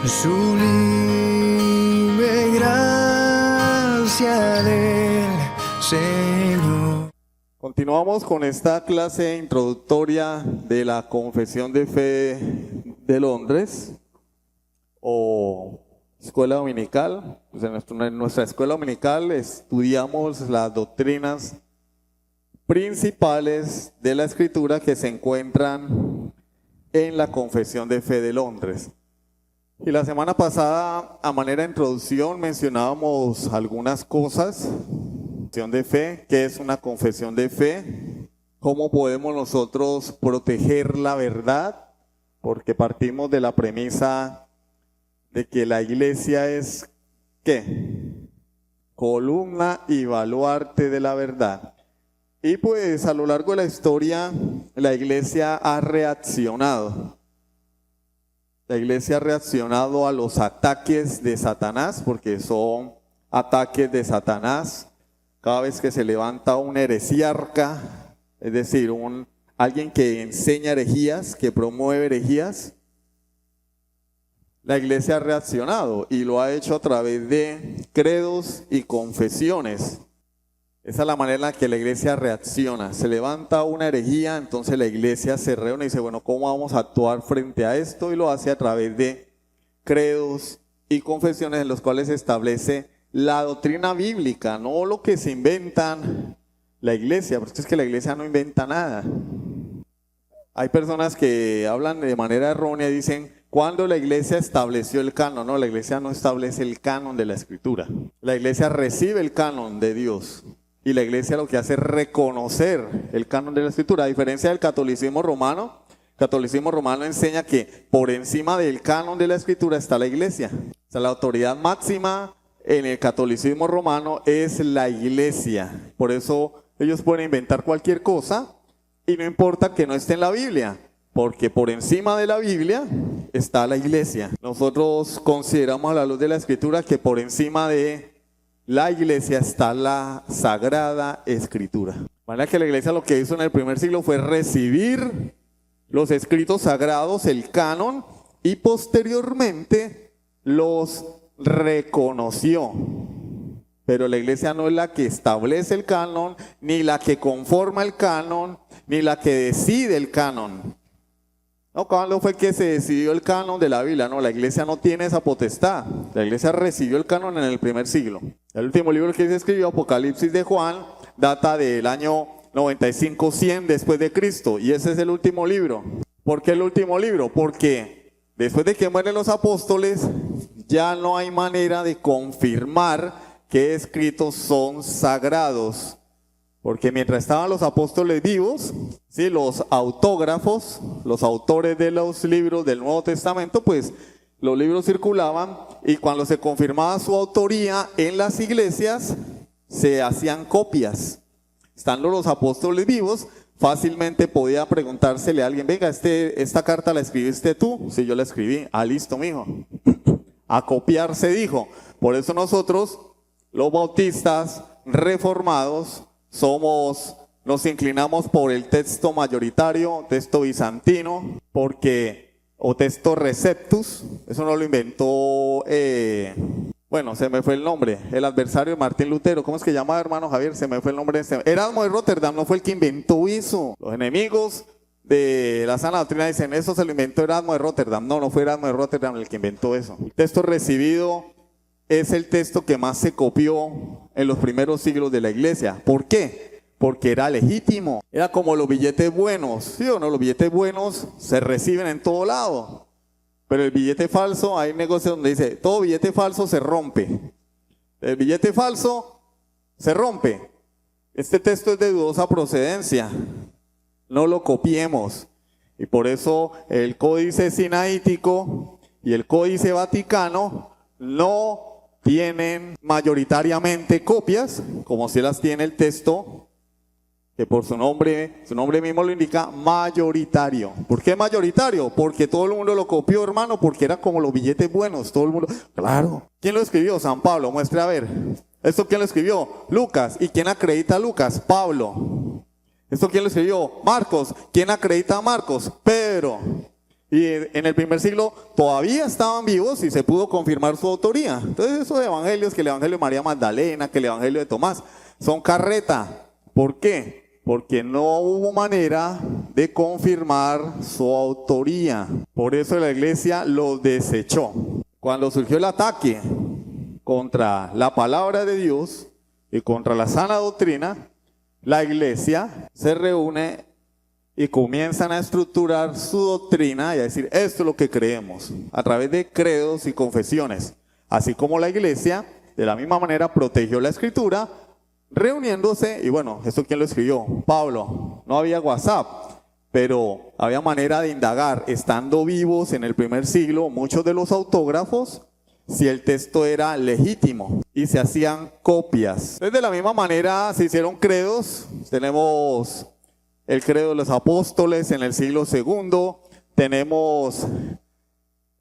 sublime gracia del Señor. Continuamos con esta clase introductoria de la Confesión de Fe de Londres o escuela dominical. Pues en nuestra escuela dominical estudiamos las doctrinas principales de la Escritura que se encuentran en la Confesión de Fe de Londres. Y la semana pasada, a manera de introducción, mencionábamos algunas cosas. Confesión de fe, ¿qué es una confesión de fe? ¿Cómo podemos nosotros proteger la verdad? Porque partimos de la premisa de que la iglesia es, ¿qué? Columna y baluarte de la verdad. Y pues a lo largo de la historia, la iglesia ha reaccionado. La iglesia ha reaccionado a los ataques de Satanás, porque son ataques de Satanás. Cada vez que se levanta un heresiarca, es decir, alguien que enseña herejías, que promueve herejías, la iglesia ha reaccionado y lo ha hecho a través de credos y confesiones. Esa es la manera en la que la iglesia reacciona. Se levanta una herejía, entonces la iglesia se reúne y dice, bueno, ¿cómo vamos a actuar frente a esto? Y lo hace a través de credos y confesiones en los cuales se establece la doctrina bíblica, no lo que se inventan la iglesia, porque es que la iglesia no inventa nada. Hay personas que hablan de manera errónea y dicen, ¿cuándo la iglesia estableció el canon? No, la iglesia no establece el canon de la Escritura. La iglesia recibe el canon de Dios. Y la iglesia lo que hace es reconocer el canon de la Escritura. A diferencia del catolicismo romano, el catolicismo romano enseña que por encima del canon de la Escritura está la iglesia. O sea, la autoridad máxima en el catolicismo romano es la iglesia. Por eso ellos pueden inventar cualquier cosa y no importa que no esté en la Biblia, porque por encima de la Biblia está la iglesia. Nosotros consideramos a la luz de la Escritura que por encima de la iglesia está la Sagrada Escritura. De manera que la iglesia lo que hizo en el primer siglo fue recibir los escritos sagrados, el canon, y posteriormente los reconoció. Pero la iglesia no es la que establece el canon, ni la que conforma el canon, ni la que decide el canon. No, ¿cuándo fue que se decidió el canon de la Biblia? No, la iglesia no tiene esa potestad. La iglesia recibió el canon en el primer siglo. El último libro que se escribió, Apocalipsis de Juan, data del año 95-100 después de Cristo. Y ese es el último libro. ¿Por qué el último libro? Porque después de que mueren los apóstoles, ya no hay manera de confirmar qué escritos son sagrados. Porque mientras estaban los apóstoles vivos, ¿sí? Los autógrafos, los autores de los libros del Nuevo Testamento, pues los libros circulaban y cuando se confirmaba su autoría en las iglesias, se hacían copias. Estando los apóstoles vivos, fácilmente podía preguntársele a alguien, venga, esta carta la escribiste tú. Sí, yo la escribí. Ah, listo, mijo. A copiar se dijo. Por eso nosotros, los bautistas reformados, nos inclinamos por el texto mayoritario, texto bizantino, o texto receptus. Eso no lo inventó, bueno, se me fue el nombre, el adversario de Martín Lutero. ¿Cómo es que llama, hermano Javier? Se me fue el nombre de este. Erasmo de Rotterdam no fue el que inventó eso. Los enemigos de la sana doctrina dicen, eso se lo inventó Erasmo de Rotterdam. No, no fue Erasmo de Rotterdam el que inventó eso. El texto recibido es el texto que más se copió en los primeros siglos de la iglesia. ¿Por qué? Porque era legítimo. Era como los billetes buenos. ¿Sí o no? Los billetes buenos se reciben en todo lado. Pero el billete falso, hay negocios donde dice, todo billete falso se rompe. El billete falso se rompe. Este texto es de dudosa procedencia. No lo copiemos. Y por eso el Códice Sinaítico y el Códice Vaticano no tienen mayoritariamente copias, como si las tiene el texto, que por su nombre mismo lo indica, mayoritario. ¿Por qué mayoritario? Porque todo el mundo lo copió, hermano, porque era como los billetes buenos, todo el mundo. Claro. ¿Quién lo escribió? San Pablo, muestre a ver. ¿Esto quién lo escribió? Lucas. ¿Y quién acredita a Lucas? Pablo. ¿Esto quién lo escribió? Marcos. ¿Quién acredita a Marcos? Pedro. Y en el primer siglo todavía estaban vivos y se pudo confirmar su autoría. Entonces esos evangelios, que el evangelio de María Magdalena, que el evangelio de Tomás, son carreta. ¿Por qué? Porque no hubo manera de confirmar su autoría. Por eso la iglesia los desechó. Cuando surgió el ataque contra la palabra de Dios y contra la sana doctrina, la iglesia se reúne y comienzan a estructurar su doctrina y a decir, esto es lo que creemos, a través de credos y confesiones. Así como la iglesia, de la misma manera, protegió la escritura, reuniéndose, y bueno, ¿esto quién lo escribió? Pablo. No había WhatsApp, pero había manera de indagar. Estando vivos en el primer siglo, muchos de los autógrafos, si el texto era legítimo, y se hacían copias. Entonces, de la misma manera se hicieron credos. Tenemos el credo de los apóstoles en el siglo II, tenemos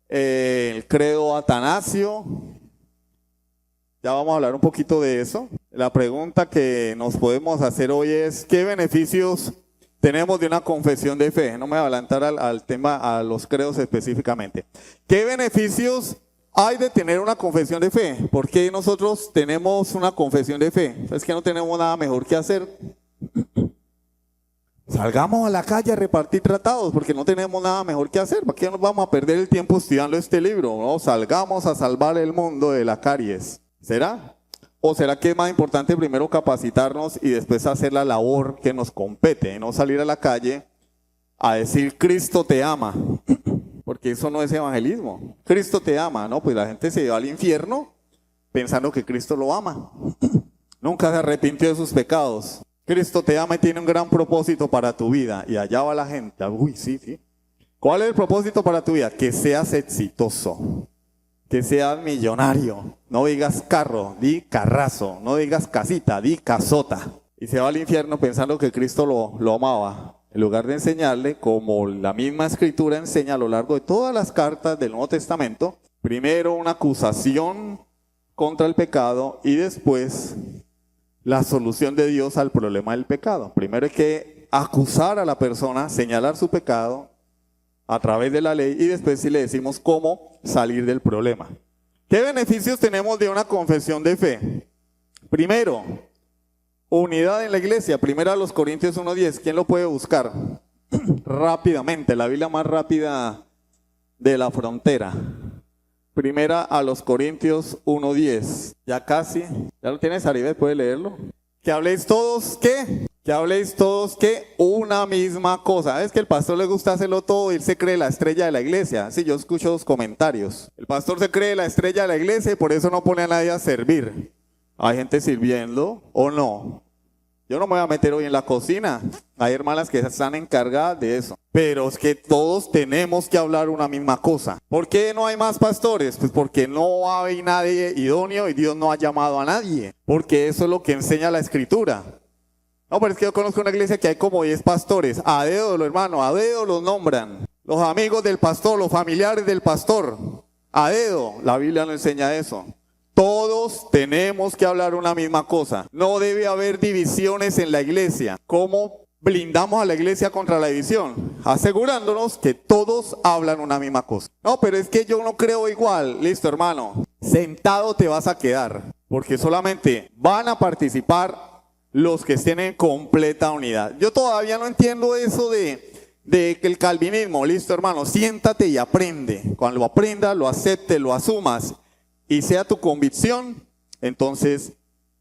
el credo Atanasio. Ya vamos a hablar un poquito de eso. La pregunta que nos podemos hacer hoy es, ¿qué beneficios tenemos de una confesión de fe? No me voy a adelantar al tema, a los credos específicamente. ¿Qué beneficios hay de tener una confesión de fe? ¿Por qué nosotros tenemos una confesión de fe? ¿Es que no tenemos nada mejor que hacer? Salgamos a la calle a repartir tratados porque no tenemos nada mejor que hacer. ¿Para qué nos vamos a perder el tiempo estudiando este libro? No, salgamos a salvar el mundo de la caries. ¿Será? ¿O será que es más importante primero capacitarnos y después hacer la labor que nos compete? Y no salir a la calle a decir Cristo te ama. Porque eso no es evangelismo. Cristo te ama, ¿no? Pues la gente se va al infierno pensando que Cristo lo ama. Nunca se arrepintió de sus pecados. Cristo te ama y tiene un gran propósito para tu vida. Y allá va la gente. Uy, sí, sí. ¿Cuál es el propósito para tu vida? Que seas exitoso. Que seas millonario. No digas carro, di carrazo. No digas casita, di casota. Y se va al infierno pensando que Cristo lo amaba. En lugar de enseñarle, como la misma escritura enseña a lo largo de todas las cartas del Nuevo Testamento, primero una acusación contra el pecado y después la solución de Dios al problema del pecado. Primero hay que acusar a la persona, señalar su pecado a través de la ley y después sí le decimos cómo salir del problema. ¿Qué beneficios tenemos de una confesión de fe? Primero, unidad en la iglesia. Primera a los Corintios 1:10. ¿Quién lo puede buscar? Rápidamente, la Biblia más rápida de la frontera. Primera a los Corintios 1:10. Ya casi. ¿Ya lo tienes, Aribet? ¿Puede leerlo? Que habléis todos, ¿qué? Que habléis todos, ¿qué? Una misma cosa. Es que el pastor le gusta hacerlo todo y él se cree la estrella de la iglesia. Sí, yo escucho los comentarios. El pastor se cree la estrella de la iglesia y por eso no pone a nadie a servir. ¿Hay gente sirviendo o no? Yo no me voy a meter hoy en la cocina. Hay hermanas que están encargadas de eso. Pero es que todos tenemos que hablar una misma cosa. ¿Por qué no hay más pastores? Pues porque no hay nadie idóneo y Dios no ha llamado a nadie. Porque eso es lo que enseña la escritura. No, pero es que yo conozco una iglesia que hay como 10 pastores. A dedo, los hermanos, a dedo los nombran. Los amigos del pastor, los familiares del pastor. A dedo, la Biblia no enseña eso. Todos tenemos que hablar una misma cosa. No debe haber divisiones en la iglesia. ¿Cómo blindamos a la iglesia contra la división? Asegurándonos que todos hablan una misma cosa. No, pero es que yo no creo igual. Listo, hermano. Sentado te vas a quedar. Porque solamente van a participar los que estén en completa unidad. Yo todavía no entiendo eso de que el calvinismo. Listo, hermano. Siéntate y aprende. Cuando lo aprendas, lo aceptes, lo asumas y sea tu convicción, entonces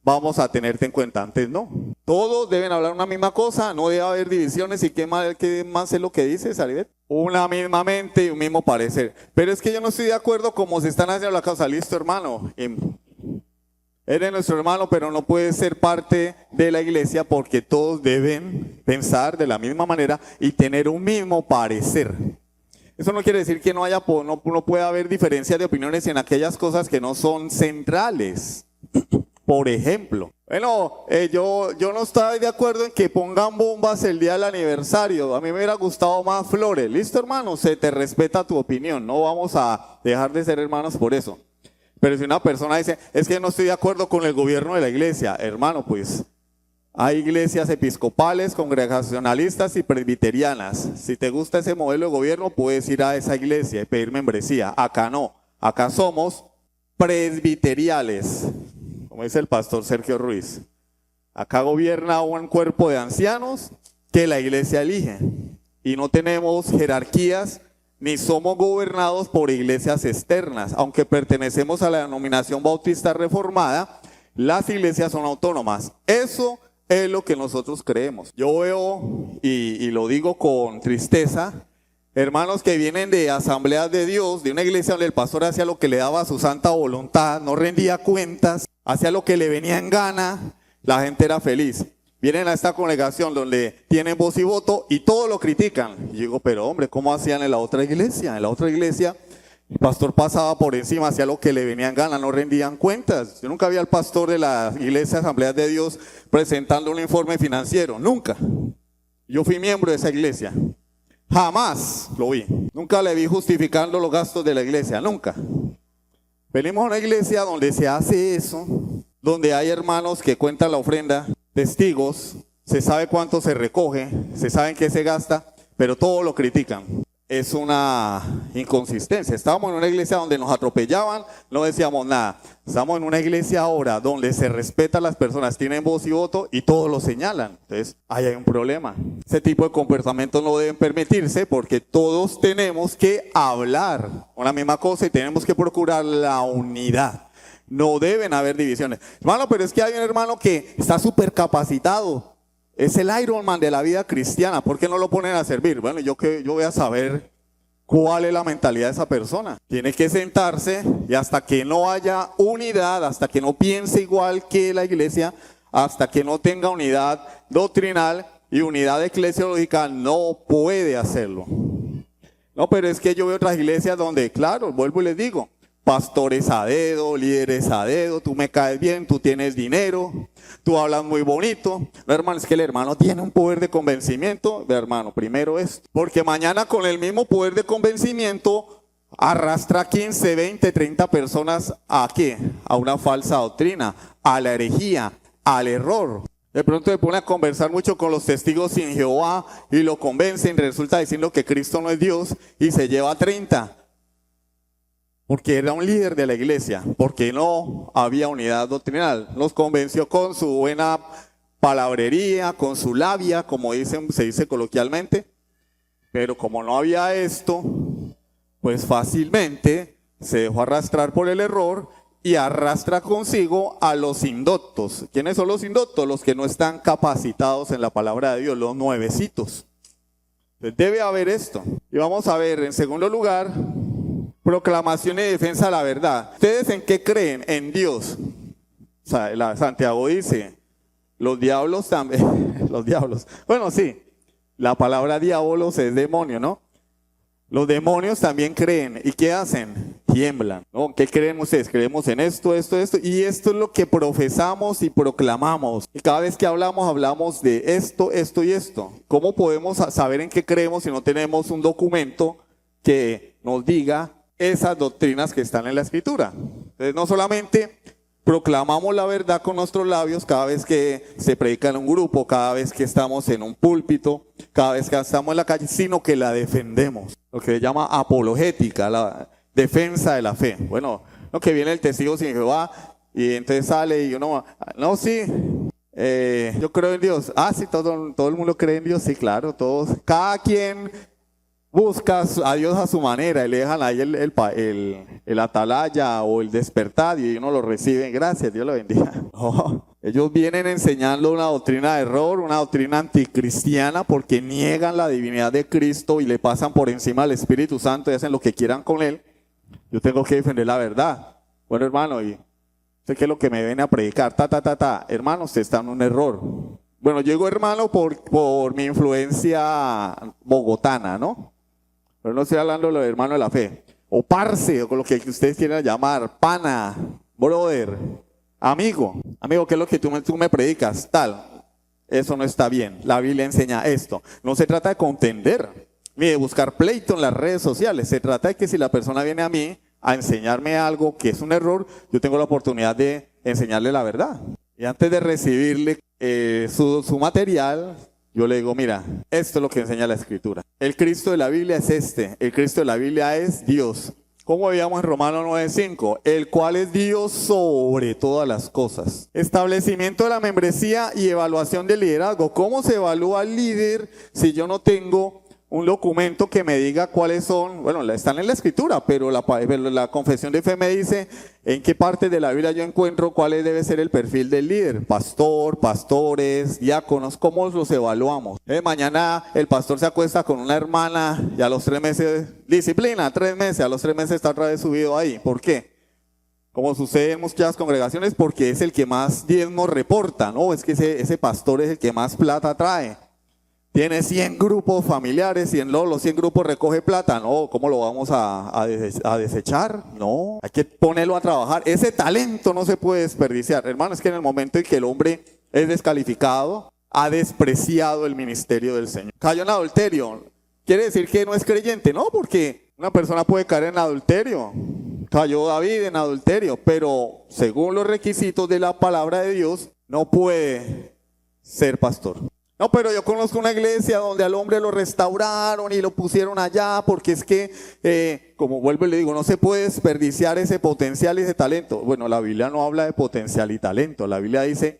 vamos a tenerte en cuenta. Antes no. Todos deben hablar una misma cosa, no debe haber divisiones. ¿Y qué más es lo que dice Saribet? Una misma mente y un mismo parecer. Pero es que yo no estoy de acuerdo como se están haciendo la causa. Listo, hermano. Eres nuestro hermano, pero no puedes ser parte de la iglesia porque todos deben pensar de la misma manera y tener un mismo parecer. Eso no quiere decir que no pueda haber diferencias de opiniones en aquellas cosas que no son centrales. Por ejemplo, bueno, yo no estoy de acuerdo en que pongan bombas el día del aniversario. A mí me hubiera gustado más flores. Listo, hermano, se te respeta tu opinión. No vamos a dejar de ser hermanos por eso. Pero si una persona dice, es que no estoy de acuerdo con el gobierno de la iglesia, hermano, pues Hay iglesias episcopales, congregacionalistas y presbiterianas. Si te gusta ese modelo de gobierno, puedes ir a esa iglesia y pedir membresía. Acá no. Acá somos presbiteriales, como dice el pastor Sergio Ruiz. Acá gobierna un cuerpo de ancianos que la iglesia elige. Y no tenemos jerarquías ni somos gobernados por iglesias externas. Aunque pertenecemos a la denominación bautista reformada, las iglesias son autónomas. Eso es lo que nosotros creemos. Yo veo, y lo digo con tristeza, hermanos que vienen de asambleas de Dios, de una iglesia donde el pastor hacía lo que le daba su santa voluntad, no rendía cuentas, hacía lo que le venía en gana, la gente era feliz. Vienen a esta congregación donde tienen voz y voto y todo lo critican. Y digo, pero hombre, ¿cómo hacían en la otra iglesia? En la otra iglesia el pastor pasaba por encima, hacía lo que le venía en gana, no rendían cuentas. Yo nunca vi al pastor de la iglesia Asambleas de Dios presentando un informe financiero, nunca. Yo fui miembro de esa iglesia, jamás lo vi. Nunca le vi justificando los gastos de la iglesia, nunca. Venimos a una iglesia donde se hace eso, donde hay hermanos que cuentan la ofrenda, testigos, se sabe cuánto se recoge, se sabe en qué se gasta, pero todo lo critican. Es una inconsistencia. Estábamos en una iglesia donde nos atropellaban, no decíamos nada. Estamos en una iglesia ahora donde se respeta a las personas, tienen voz y voto y todos lo señalan. Entonces, ahí hay un problema. Ese tipo de comportamientos no deben permitirse porque todos tenemos que hablar una misma cosa y tenemos que procurar la unidad. No deben haber divisiones. Hermano, pero es que hay un hermano que está súper capacitado. Es el Iron Man de la vida cristiana. ¿Por qué no lo ponen a servir? Bueno, yo voy a saber cuál es la mentalidad de esa persona. Tiene que sentarse y hasta que no haya unidad, hasta que no piense igual que la iglesia, hasta que no tenga unidad doctrinal y unidad eclesiológica, no puede hacerlo. No, pero es que yo veo otras iglesias donde, claro, vuelvo y les digo, pastores a dedo, líderes a dedo, tú me caes bien, tú tienes dinero, tú hablas muy bonito. No, hermano, es que el hermano tiene un poder de convencimiento. Hermano, primero esto, porque mañana con el mismo poder de convencimiento arrastra 15, 20, 30 personas ¿a qué? A una falsa doctrina, a la herejía, al error. De pronto se pone a conversar mucho con los testigos sin Jehová y lo convencen, resulta diciendo que Cristo no es Dios y se lleva 30. Porque era un líder de la iglesia, porque no había unidad doctrinal. Los convenció con su buena palabrería, con su labia, como se dice coloquialmente. Pero como no había esto, pues fácilmente se dejó arrastrar por el error y arrastra consigo a los indoctos. ¿Quiénes son los indoctos? Los que no están capacitados en la palabra de Dios, los nuevecitos. Entonces debe haber esto. Y vamos a ver, en segundo lugar, proclamación y defensa de la verdad. ¿Ustedes en qué creen? En Dios. O sea, Santiago dice, los diablos también, los diablos. Bueno, sí, la palabra diabolos es demonio, ¿no? Los demonios también creen. ¿Y qué hacen? Tiemblan, ¿no? ¿Qué creen ustedes? Creemos en esto, esto, esto. Y esto es lo que profesamos y proclamamos. Y cada vez que hablamos de esto, esto y esto. ¿Cómo podemos saber en qué creemos si no tenemos un documento que nos diga esas doctrinas que están en la Escritura? Entonces no solamente proclamamos la verdad con nuestros labios cada vez que se predica en un grupo, cada vez que estamos en un púlpito, cada vez que estamos en la calle, sino que la defendemos. Lo que se llama apologética, la defensa de la fe. Bueno, lo que viene el testigo sin Jehová y entonces sale y uno, no, sí, yo creo en Dios. Ah, sí, todo el mundo cree en Dios, sí, claro, todos, cada quien busca a Dios a su manera y le dejan ahí el atalaya o el despertar y uno lo recibe. Gracias, Dios lo bendiga. No, ellos vienen enseñando una doctrina de error, una doctrina anticristiana porque niegan la divinidad de Cristo y le pasan por encima al Espíritu Santo y hacen lo que quieran con él. Yo tengo que defender la verdad. Bueno, hermano, y sé que es lo que me viene a predicar, hermano, usted está en un error. Bueno, yo digo hermano por mi influencia bogotana, ¿no? Pero no estoy hablando de los hermanos de la fe. O parce, o con lo que ustedes quieran llamar, pana, brother, amigo. Amigo, ¿qué es lo que tú me predicas? Tal. Eso no está bien. La Biblia enseña esto. No se trata de contender, ni de buscar pleito en las redes sociales. Se trata de que si la persona viene a mí a enseñarme algo que es un error, yo tengo la oportunidad de enseñarle la verdad. Y antes de recibirle su material, yo le digo, mira, esto es lo que enseña la Escritura. El Cristo de la Biblia es este. El Cristo de la Biblia es Dios. Como veíamos en Romanos 9:5, el cual es Dios sobre todas las cosas. Establecimiento de la membresía y evaluación del liderazgo. ¿Cómo se evalúa el líder si yo no tengo un documento que me diga cuáles son? Bueno, están en la Escritura, pero la confesión de fe me dice en qué parte de la Biblia yo encuentro cuál debe ser el perfil del líder. Pastor, pastores, diáconos, ¿cómo los evaluamos? Mañana el pastor se acuesta con una hermana y a los 3 meses, disciplina, 3 meses, a los 3 meses está otra vez subido ahí. ¿Por qué? Como sucede en muchas congregaciones, porque es el que más diezmos reporta, ¿no? Es que ese pastor es el que más plata trae. Tiene 100 grupos familiares y en los 100 grupos recoge plata. No, ¿cómo lo vamos a desechar? No, hay que ponerlo a trabajar. Ese talento no se puede desperdiciar. Hermano, es que en el momento en que el hombre es descalificado, ha despreciado el ministerio del Señor. Cayó en adulterio. ¿Quiere decir que no es creyente? No, porque una persona puede caer en adulterio. Cayó David en adulterio, pero según los requisitos de la palabra de Dios, no puede ser pastor. No, pero yo conozco una iglesia donde al hombre lo restauraron y lo pusieron allá porque es que, como vuelvo y le digo, no se puede desperdiciar ese potencial y ese talento. Bueno, la Biblia no habla de potencial y talento. La Biblia dice,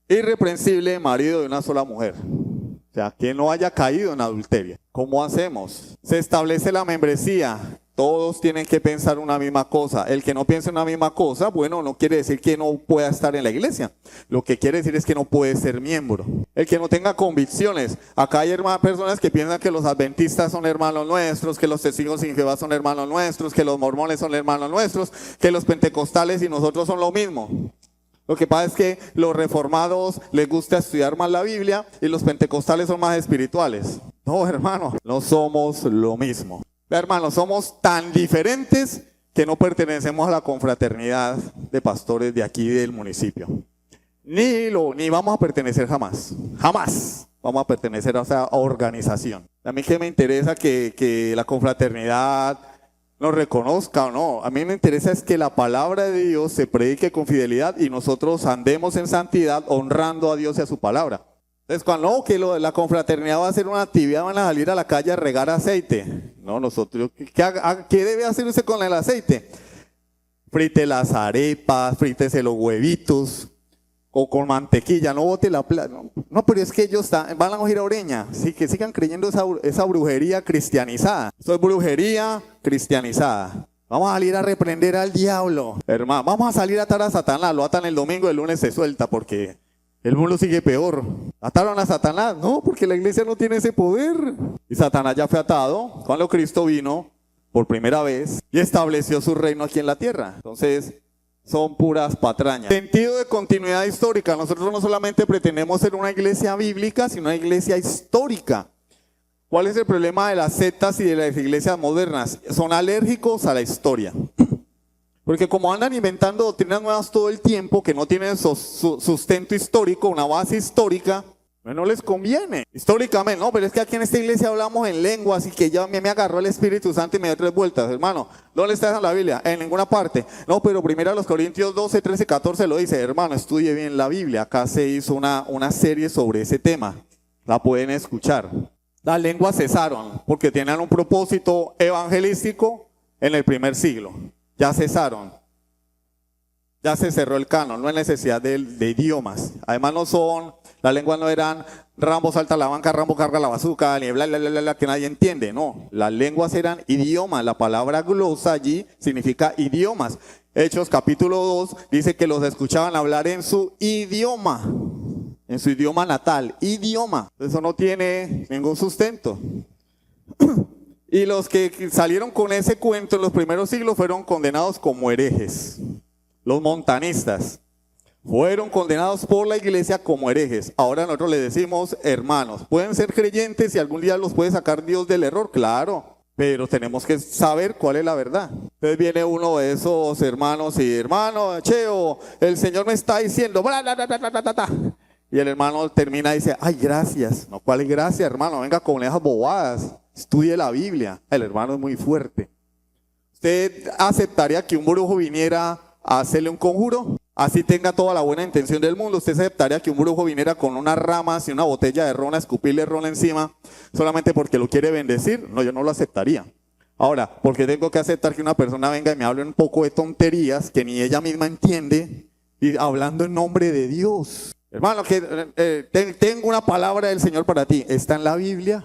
irreprensible marido de una sola mujer. O sea, que no haya caído en adulterio. ¿Cómo hacemos? Se establece la membresía. Todos tienen que pensar una misma cosa. El que no piense una misma cosa, bueno, no quiere decir que no pueda estar en la iglesia. Lo que quiere decir es que no puede ser miembro. El que no tenga convicciones. Acá hay personas que piensan que los adventistas son hermanos nuestros, que los testigos sin Jehová son hermanos nuestros, que los mormones son hermanos nuestros, que los pentecostales y nosotros son lo mismo. Lo que pasa es que los reformados les gusta estudiar más la Biblia y los pentecostales son más espirituales. No, hermano, no somos lo mismo. Hermanos, somos tan diferentes que no pertenecemos a la confraternidad de pastores de aquí del municipio. Ni vamos a pertenecer jamás. Jamás vamos a pertenecer a esa organización. A mí que me interesa que la confraternidad nos reconozca o no. A mí me interesa es que la palabra de Dios se predique con fidelidad y nosotros andemos en santidad honrando a Dios y a su palabra. Entonces, cuando la confraternidad va a hacer una actividad, van a salir a la calle a regar aceite. No, nosotros, ¿qué debe hacer usted con el aceite? Frite las arepas, frítese los huevitos, o con mantequilla, no bote la plata. No, pero es que ellos van a coger a Oreña, sí, que sigan creyendo esa brujería cristianizada. Eso es brujería cristianizada. Vamos a salir a reprender al diablo. Hermano, vamos a salir a atar a Satanás, lo atan el domingo, el lunes se suelta porque el mundo sigue peor. ¿Ataron a Satanás? No, porque la iglesia no tiene ese poder. Y Satanás ya fue atado cuando Cristo vino por primera vez y estableció su reino aquí en la tierra. Entonces, son puras patrañas. Sentido de continuidad histórica. Nosotros no solamente pretendemos ser una iglesia bíblica, sino una iglesia histórica. ¿Cuál es el problema de las sectas y de las iglesias modernas? Son alérgicos a la historia. Porque como andan inventando doctrinas nuevas todo el tiempo que no tienen sustento histórico, una base histórica, no les conviene. Históricamente, no, pero es que aquí en esta iglesia hablamos en lenguas y que ya me agarró el Espíritu Santo y me dio 3 vueltas, hermano. ¿Dónde está en la Biblia? En ninguna parte. No, pero primero los Corintios 12, 13, 14 lo dice, hermano, estudie bien la Biblia. Acá se hizo una serie sobre ese tema. La pueden escuchar. Las lenguas cesaron porque tenían un propósito evangelístico en el primer siglo. Ya cesaron, ya se cerró el canon, no hay necesidad de idiomas. Además las lenguas no eran Rambo salta la banca, Rambo carga la bazuca, ni bla, bla, bla, bla, que nadie entiende. No, las lenguas eran idiomas, la palabra glosa allí significa idiomas. Hechos capítulo 2 dice que los escuchaban hablar en su idioma natal, idioma. Eso no tiene ningún sustento. Y los que salieron con ese cuento en los primeros siglos fueron condenados como herejes. Los montanistas fueron condenados por la iglesia como herejes. Ahora nosotros les decimos hermanos. ¿Pueden ser creyentes y algún día los puede sacar Dios del error? Claro, pero tenemos que saber cuál es la verdad. Entonces viene uno de esos hermanos y hermano, Cheo, el Señor me está diciendo, bla, bla, bla, bla, bla, bla, bla. Y el hermano termina y dice, ay, gracias. No, ¿cuál es gracias, hermano? Venga con esas bobadas. Estudie la Biblia. El hermano es muy fuerte. ¿Usted aceptaría que un brujo viniera a hacerle un conjuro? Así tenga toda la buena intención del mundo, ¿usted aceptaría que un brujo viniera con unas ramas y una botella de ron a escupirle ron encima solamente porque lo quiere bendecir? No, yo no lo aceptaría. Ahora, ¿por qué tengo que aceptar que una persona venga y me hable un poco de tonterías que ni ella misma entiende y hablando en nombre de Dios? Hermano, tengo una palabra del Señor para ti. ¿Está en la Biblia?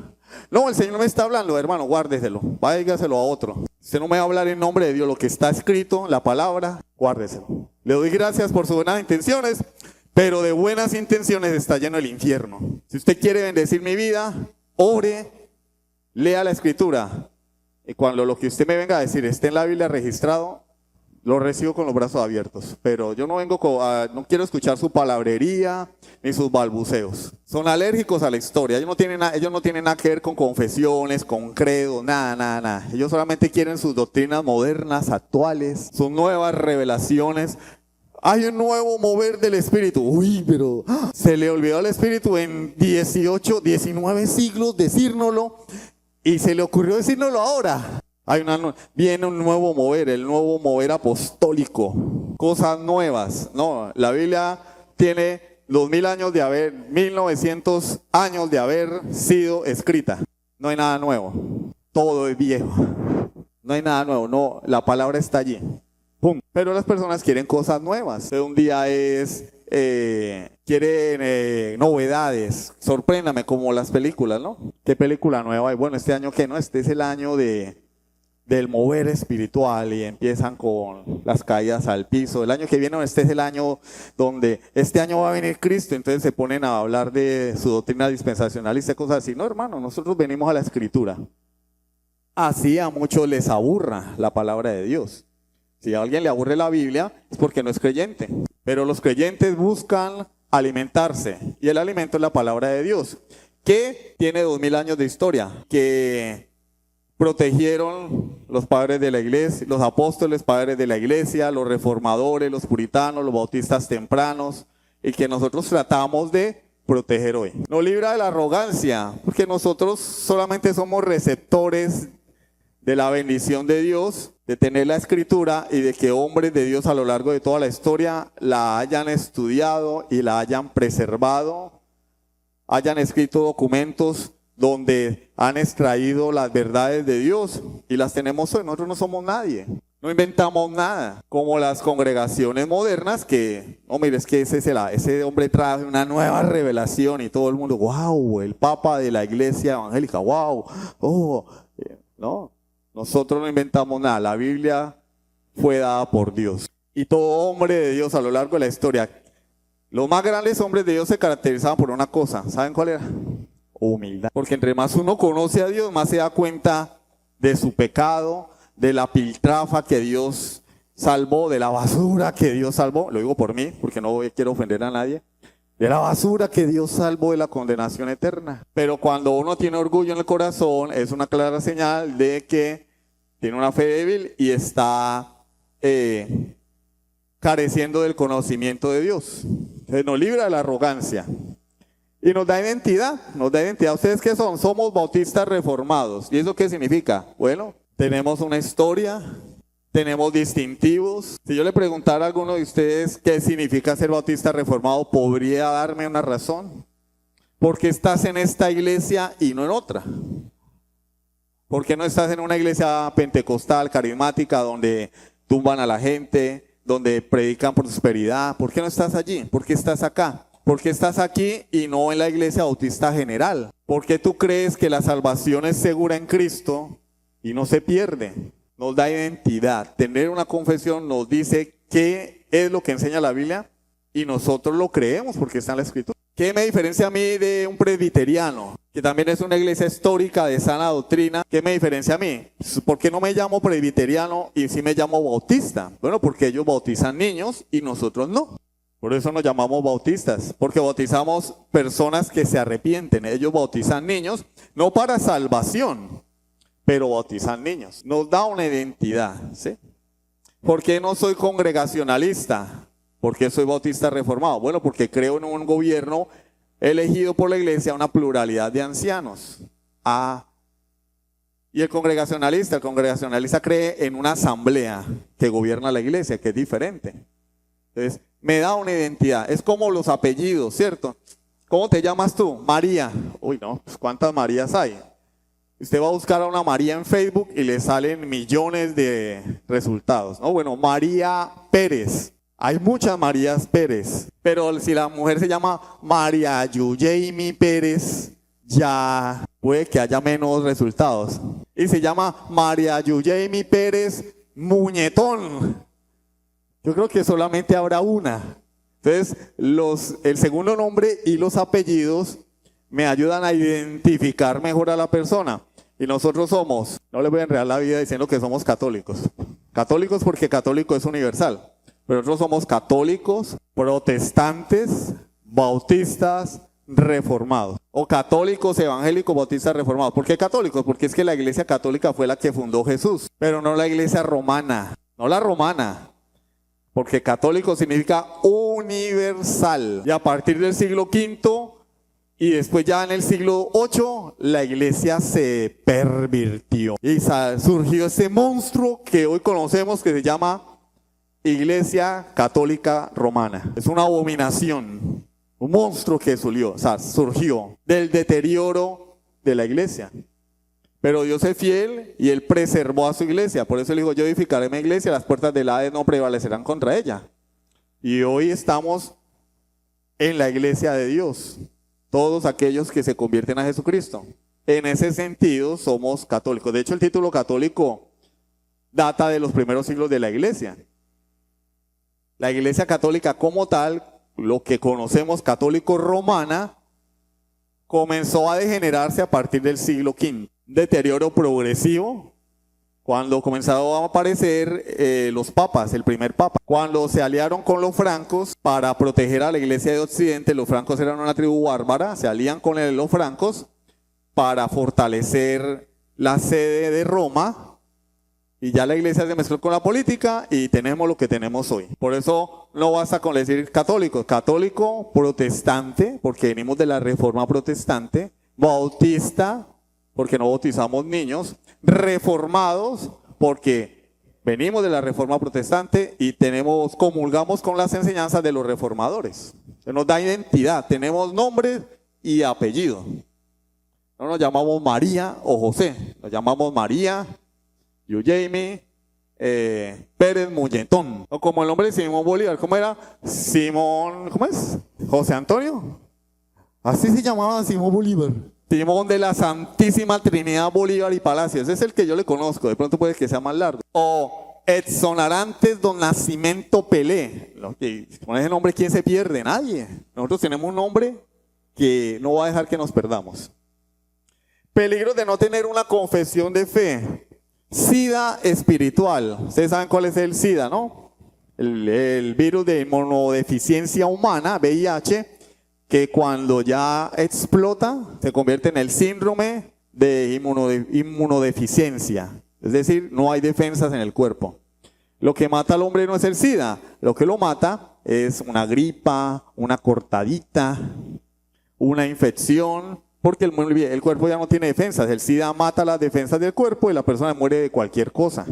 No, el Señor no me está hablando, hermano, guárdeselo, váyaselo a otro. Usted no me va a hablar en nombre de Dios, lo que está escrito, la palabra, guárdeselo. Le doy gracias por sus buenas intenciones, pero de buenas intenciones está lleno el infierno. Si usted quiere bendecir mi vida, ore, lea la escritura. Y cuando lo que usted me venga a decir esté en la Biblia registrado, lo recibo con los brazos abiertos. Pero yo no vengo no quiero escuchar su palabrería ni sus balbuceos. Son alérgicos a la historia. Ellos no tienen nada que ver con confesiones, con credos, nada. Ellos solamente quieren sus doctrinas modernas, actuales, sus nuevas revelaciones. Hay un nuevo mover del Espíritu. Uy, pero se le olvidó al Espíritu en 18, 19 siglos decírnoslo y se le ocurrió decírnoslo ahora. Viene un nuevo mover, el nuevo mover apostólico, cosas nuevas. No, la Biblia tiene 1900 años de haber sido escrita. No hay nada nuevo, todo es viejo. No hay nada nuevo, no, la palabra está allí. ¡Pum! Pero las personas quieren cosas nuevas. Un día quieren novedades. Sorpréndame, como las películas, ¿no? ¿Qué película nueva hay? Bueno, este año ¿qué? No, este es el año del mover espiritual y empiezan con las caídas al piso. El año que viene, este es el año donde este año va a venir Cristo, entonces se ponen a hablar de su doctrina dispensacionalista y cosas así. No, hermano, nosotros venimos a la escritura. Así a muchos les aburra la palabra de Dios. Si a alguien le aburre la Biblia es porque no es creyente. Pero los creyentes buscan alimentarse y el alimento es la palabra de Dios, que tiene 2000 años de historia, que protegieron los padres de la iglesia, los apóstoles, padres de la iglesia, los reformadores, los puritanos, los bautistas tempranos, y que nosotros tratamos de proteger hoy. Nos libra de la arrogancia, porque nosotros solamente somos receptores de la bendición de Dios, de tener la escritura y de que hombres de Dios a lo largo de toda la historia la hayan estudiado y la hayan preservado, hayan escrito documentos donde han extraído las verdades de Dios y las tenemos hoy. Nosotros no somos nadie, no inventamos nada, como las congregaciones modernas que, no, mire, es que ese hombre trae una nueva revelación y todo el mundo, wow, el papa de la iglesia evangélica, wow, no, nosotros no inventamos nada, la Biblia fue dada por Dios. Y todo hombre de Dios a lo largo de la historia, los más grandes hombres de Dios se caracterizaban por una cosa, ¿saben cuál era? Humildad. Porque entre más uno conoce a Dios, más se da cuenta de su pecado, de la piltrafa que Dios salvó, de la basura que Dios salvó. Lo digo por mí, porque no quiero ofender a nadie. De la basura que Dios salvó de la condenación eterna. Pero cuando uno tiene orgullo en el corazón, es una clara señal de que tiene una fe débil y está careciendo del conocimiento de Dios. Entonces nos libra de la arrogancia. Y nos da identidad, ¿Ustedes qué son? Somos bautistas reformados. ¿Y eso qué significa? Bueno, tenemos una historia, tenemos distintivos. Si yo le preguntara a alguno de ustedes qué significa ser bautista reformado, ¿podría darme una razón? ¿Por qué estás en esta iglesia y no en otra? ¿Por qué no estás en una iglesia pentecostal, carismática, donde tumban a la gente, donde predican prosperidad? ¿Por qué no estás allí? ¿Por qué estás acá? ¿Por qué estás aquí y no en la iglesia bautista general? ¿Por qué tú crees que la salvación es segura en Cristo y no se pierde? Nos da identidad. Tener una confesión nos dice qué es lo que enseña la Biblia y nosotros lo creemos porque está en la Escritura. ¿Qué me diferencia a mí de un presbiteriano, que también es una iglesia histórica de sana doctrina? ¿Qué me diferencia a mí? ¿Por qué no me llamo presbiteriano y sí me llamo bautista? Bueno, porque ellos bautizan niños y nosotros no. Por eso nos llamamos bautistas, porque bautizamos personas que se arrepienten. Ellos bautizan niños, no para salvación, pero bautizan niños. Nos da una identidad, ¿sí? ¿Por qué no soy congregacionalista? ¿Por qué soy bautista reformado? Bueno, porque creo en un gobierno elegido por la iglesia, una pluralidad de ancianos. Y el congregacionalista cree en una asamblea que gobierna la iglesia, que es diferente. Entonces, me da una identidad. Es como los apellidos, ¿cierto? ¿Cómo te llamas tú? María. Uy, no, pues ¿cuántas Marías hay? Usted va a buscar a una María en Facebook y le salen millones de resultados, ¿no? Bueno, María Pérez. Hay muchas Marías Pérez, pero si la mujer se llama María Yujemi Pérez, ya puede que haya menos resultados. Y se llama María Yujemi Pérez Muñetón. Yo creo que solamente habrá una. Entonces, el segundo nombre y los apellidos me ayudan a identificar mejor a la persona. Y nosotros somos, no les voy a enredar la vida diciendo que somos católicos. Católicos porque católico es universal. Pero nosotros somos católicos, protestantes, bautistas, reformados. O católicos, evangélicos, bautistas, reformados. ¿Por qué católicos? Porque es que la iglesia católica fue la que fundó Jesús. Pero no la iglesia romana. No la romana. Porque católico significa universal. Y a partir del siglo V y después ya en el siglo VIII, la iglesia se pervirtió. Y surgió ese monstruo que hoy conocemos que se llama Iglesia Católica Romana. Es una abominación, un monstruo que surgió del deterioro de la iglesia. Pero Dios es fiel y Él preservó a su iglesia. Por eso Él dijo, yo edificaré mi iglesia, las puertas del Hades no prevalecerán contra ella. Y hoy estamos en la iglesia de Dios, todos aquellos que se convierten a Jesucristo. En ese sentido somos católicos. De hecho, el título católico data de los primeros siglos de la iglesia. La iglesia católica como tal, lo que conocemos católico romana, comenzó a degenerarse a partir del siglo V. Deterioro progresivo, cuando comenzaron a aparecer los papas, el primer papa. Cuando se aliaron con los francos para proteger a la iglesia de Occidente, los francos eran una tribu bárbara, se alían con los francos para fortalecer la sede de Roma. Y ya la iglesia se mezcló con la política y tenemos lo que tenemos hoy. Por eso no basta con decir católico. Católico, protestante, porque venimos de la reforma protestante. Bautista, porque no bautizamos niños. Reformados, porque venimos de la reforma protestante y comulgamos con las enseñanzas de los reformadores. Se nos da identidad, tenemos nombre y apellido. No nos llamamos María o José, nos llamamos María Yujemi Pérez Muñetón. O como el nombre de Simón Bolívar. ¿Cómo era? Simón, ¿cómo es? José Antonio. Así se llamaba Simón Bolívar. Simón de la Santísima Trinidad Bolívar y Palacios. Ese es el que yo le conozco. De pronto puede que sea más largo. O Edson Arantes Don Nascimento Pelé. Con ese nombre, ¿quién se pierde? Nadie. Nosotros tenemos un nombre que no va a dejar que nos perdamos. Peligro de no tener una confesión de fe. SIDA espiritual. Ustedes saben cuál es el SIDA, ¿no? El virus de inmunodeficiencia humana, VIH, que cuando ya explota se convierte en el síndrome de inmunodeficiencia. Es decir, no hay defensas en el cuerpo. Lo que mata al hombre no es el SIDA. Lo que lo mata es una gripa, una cortadita, una infección. Porque el cuerpo ya no tiene defensas. El SIDA mata las defensas del cuerpo y la persona muere de cualquier cosa.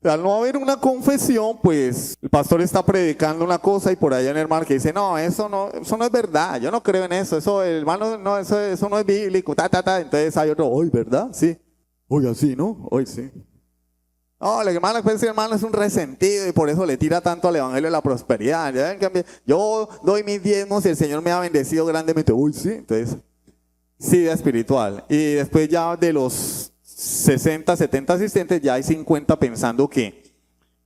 Al no haber una confesión, pues el pastor está predicando una cosa y por allá hay un hermano que dice, no, eso no es verdad, yo no creo en eso, hermano, no, eso no es bíblico, Entonces hay otro, hoy, ¿verdad? Sí. Hoy así, ¿no? Hoy sí. No, el hermano, pues, hermano es un resentido y por eso le tira tanto al evangelio de la prosperidad. Yo doy mis diezmos y el Señor me ha bendecido grandemente. Uy, sí. Entonces, SIDA espiritual. Y después ya de los 60, 70 asistentes, ya hay 50 pensando que,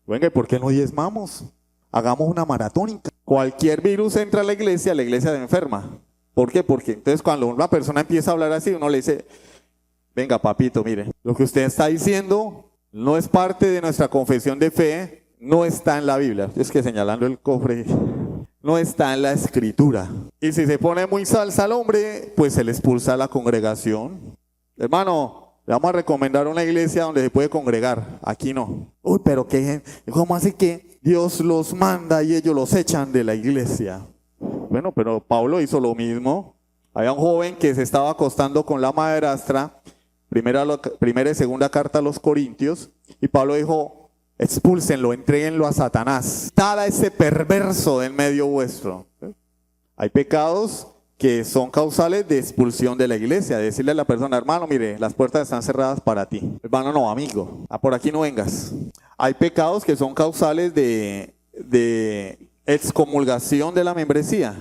venga, ¿por qué no diezmamos? Hagamos una maratónica. Cualquier virus entra a la iglesia se enferma. ¿Por qué? Porque entonces cuando una persona empieza a hablar así, uno le dice, venga, papito, mire, lo que usted está diciendo no es parte de nuestra confesión de fe, no está en la Biblia. Es que señalando el cofre, no está en la escritura. Y si se pone muy salsa al hombre, pues se le expulsa a la congregación. Hermano, le vamos a recomendar una iglesia donde se puede congregar. Aquí no. Uy, pero ¿qué? ¿Cómo así que Dios los manda y ellos los echan de la iglesia? Bueno, pero Pablo hizo lo mismo. Había un joven que se estaba acostando con la madrastra. Primera y segunda carta a los Corintios, y Pablo dijo, expúlsenlo, entréguenlo a Satanás. Quitad a ese perverso del medio vuestro. Hay pecados que son causales de expulsión de la iglesia. Decirle a la persona, hermano, mire, las puertas están cerradas para ti. Hermano, no, amigo, por aquí no vengas. Hay pecados que son causales de excomulgación de la membresía.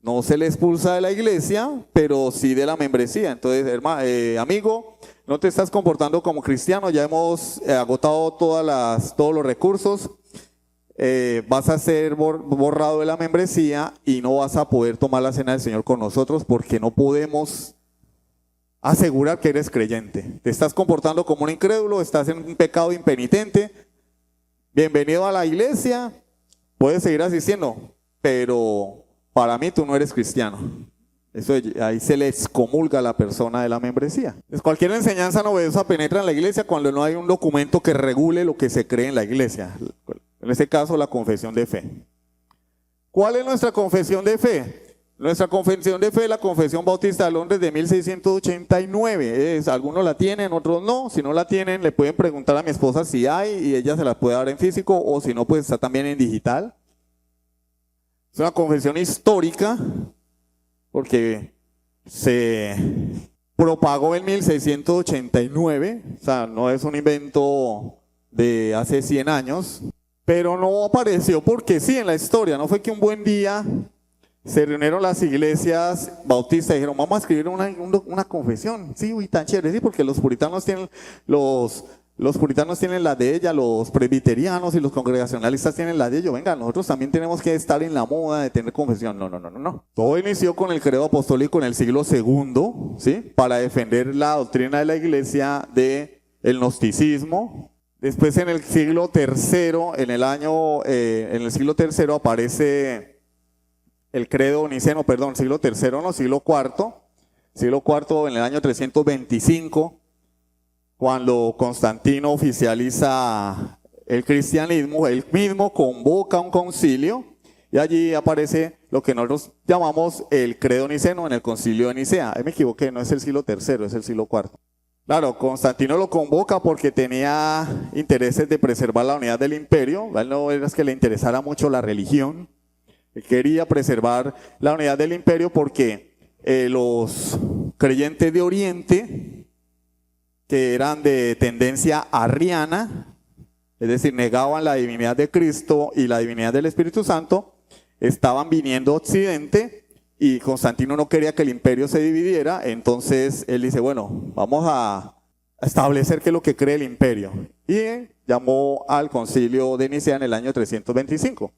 No se le expulsa de la iglesia, pero sí de la membresía. Entonces, hermano, amigo, no te estás comportando como cristiano, ya hemos agotado todos los recursos. Vas a ser borrado de la membresía y no vas a poder tomar la cena del Señor con nosotros porque no podemos asegurar que eres creyente. Te estás comportando como un incrédulo, estás en un pecado impenitente. Bienvenido a la iglesia, puedes seguir asistiendo, pero para mí tú no eres cristiano. Eso, ahí se le excomulga a la persona de la membresía. Pues cualquier enseñanza novedosa penetra en la iglesia cuando no hay un documento que regule lo que se cree en la iglesia. En este caso, la confesión de fe. ¿Cuál es nuestra confesión de fe? Nuestra confesión de fe es la Confesión Bautista de Londres de 1689. Algunos la tienen, otros no. Si no la tienen, le pueden preguntar a mi esposa si hay y ella se la puede dar en físico, o si no, pues está también en digital. Es una confesión histórica porque se propagó en 1689. O sea, no es un invento de hace 100 años. Pero no apareció porque sí en la historia. No fue que un buen día se reunieron las iglesias bautistas y dijeron, vamos a escribir una confesión. Sí, uy, tan chévere, sí, porque los puritanos tienen la de ella, los presbiterianos y los congregacionalistas tienen la de ellos. Venga, nosotros también tenemos que estar en la moda de tener confesión. No. Todo inició con el credo apostólico en el siglo II, ¿sí? Para defender la doctrina de la iglesia del gnosticismo. Después en el siglo III, en el siglo III aparece el credo niceno, siglo III, no, siglo IV en el año 325, cuando Constantino oficializa el cristianismo, él mismo convoca un concilio y allí aparece lo que nosotros llamamos el credo niceno en el concilio de Nicea. Me equivoqué, no es el siglo III, es el siglo IV. Claro, Constantino lo convoca porque tenía intereses de preservar la unidad del imperio. A él no era que le interesara mucho la religión. Él quería preservar la unidad del imperio porque los creyentes de Oriente, que eran de tendencia arriana, es decir, negaban la divinidad de Cristo y la divinidad del Espíritu Santo, estaban viniendo a Occidente. Y Constantino no quería que el imperio se dividiera, entonces él dice, bueno, vamos a establecer qué es lo que cree el imperio. Y llamó al concilio de Nicea en el año 325.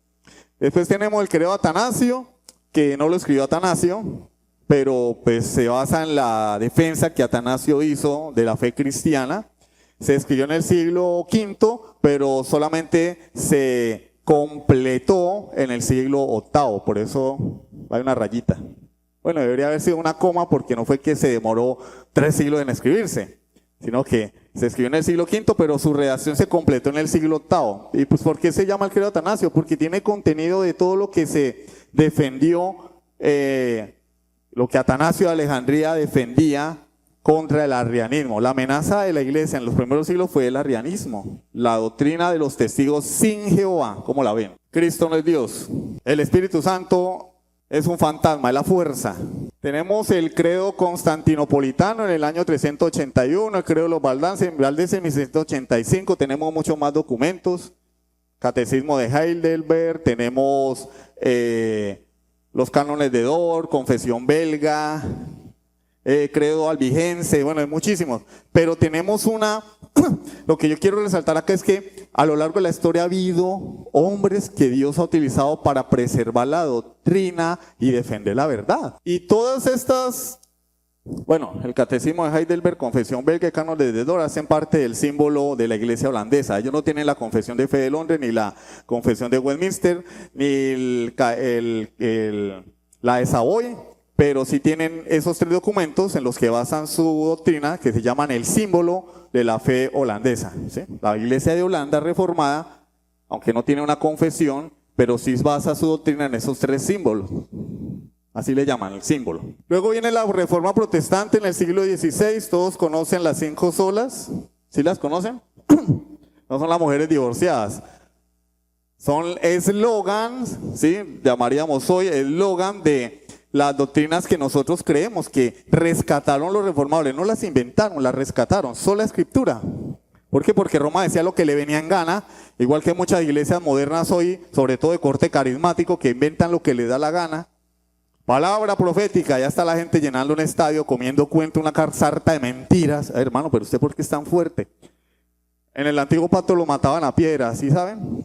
Después tenemos el credo de Atanasio, que no lo escribió Atanasio, pero pues se basa en la defensa que Atanasio hizo de la fe cristiana. Se escribió en el siglo V, pero solamente se completó en el siglo VIII, por eso hay una rayita. Bueno, debería haber sido una coma porque no fue que se demoró 3 siglos en escribirse, sino que se escribió en el siglo V, pero su redacción se completó en el siglo VIII. ¿Y pues por qué se llama el credo de Atanasio? Porque tiene contenido de todo lo que se defendió, lo que Atanasio de Alejandría defendía contra el arrianismo. La amenaza de la iglesia en los primeros siglos fue el arrianismo, la doctrina de los testigos sin Jehová. ¿Cómo la ven? Cristo no es Dios. El Espíritu Santo es un fantasma, es la fuerza. Tenemos el credo constantinopolitano en el año 381, el credo de los valdenses en 1685, tenemos muchos más documentos. Catecismo de Heidelberg, tenemos los cánones de Dort, confesión belga, credo albigense, bueno, hay muchísimos, pero tenemos lo que yo quiero resaltar acá es que a lo largo de la historia ha habido hombres que Dios ha utilizado para preservar la doctrina y defender la verdad. Y todas estas, bueno, el Catecismo de Heidelberg, confesión belga y cánones de Dort hacen parte del símbolo de la iglesia holandesa. Ellos no tienen la confesión de fe de Londres, ni la confesión de Westminster, ni la de Savoy, pero sí tienen esos 3 documentos en los que basan su doctrina, que se llaman el símbolo de la fe holandesa, ¿sí? La iglesia de Holanda reformada, aunque no tiene una confesión, pero sí basa su doctrina en esos 3 símbolos. Así le llaman, el símbolo. Luego viene la reforma protestante en el siglo XVI, todos conocen las 5 solas, ¿sí las conocen? no son las mujeres divorciadas. Son eslogans, ¿sí? Llamaríamos hoy eslogan de las doctrinas que nosotros creemos que rescataron los reformadores. No las inventaron, las rescataron. Sola escritura. ¿Por qué? Porque Roma decía lo que le venía en gana, igual que muchas iglesias modernas hoy, sobre todo de corte carismático, que inventan lo que les da la gana. Palabra profética, ya está la gente llenando un estadio, comiendo cuento, una sarta de mentiras. Hermano, pero usted ¿por qué es tan fuerte? En el antiguo pacto lo mataban a piedra, ¿sí saben?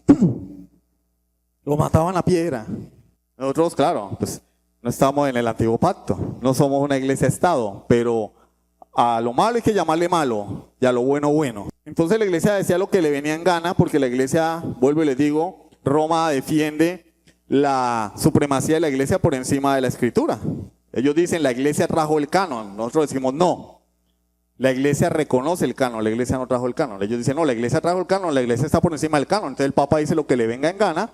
Lo mataban a piedra. Nosotros, claro, pues no estamos en el antiguo pacto, no somos una iglesia-estado, pero a lo malo hay que llamarle malo y a lo bueno, bueno. Entonces la iglesia decía lo que le venía en gana, porque la iglesia, vuelvo y les digo, Roma defiende la supremacía de la iglesia por encima de la escritura. Ellos dicen la iglesia trajo el canon, nosotros decimos no. La iglesia reconoce el canon, la iglesia no trajo el canon. Ellos dicen no, la iglesia trajo el canon, la iglesia está por encima del canon. Entonces el Papa dice lo que le venga en gana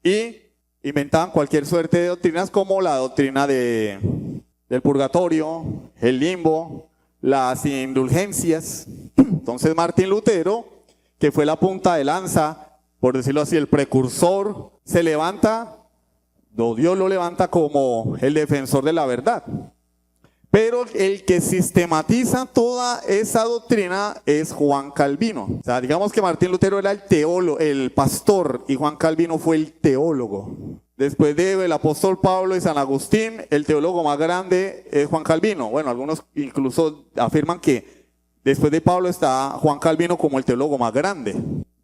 y inventaban cualquier suerte de doctrinas como la doctrina del purgatorio, el limbo, las indulgencias. Entonces Martín Lutero, que fue la punta de lanza, por decirlo así, el precursor, se levanta, Dios lo levanta como el defensor de la verdad. Pero el que sistematiza toda esa doctrina es Juan Calvino. O sea, digamos que Martín Lutero era el teólogo, el pastor, y Juan Calvino fue el teólogo. Después del apóstol Pablo y San Agustín, el teólogo más grande es Juan Calvino. Bueno, algunos incluso afirman que después de Pablo está Juan Calvino como el teólogo más grande.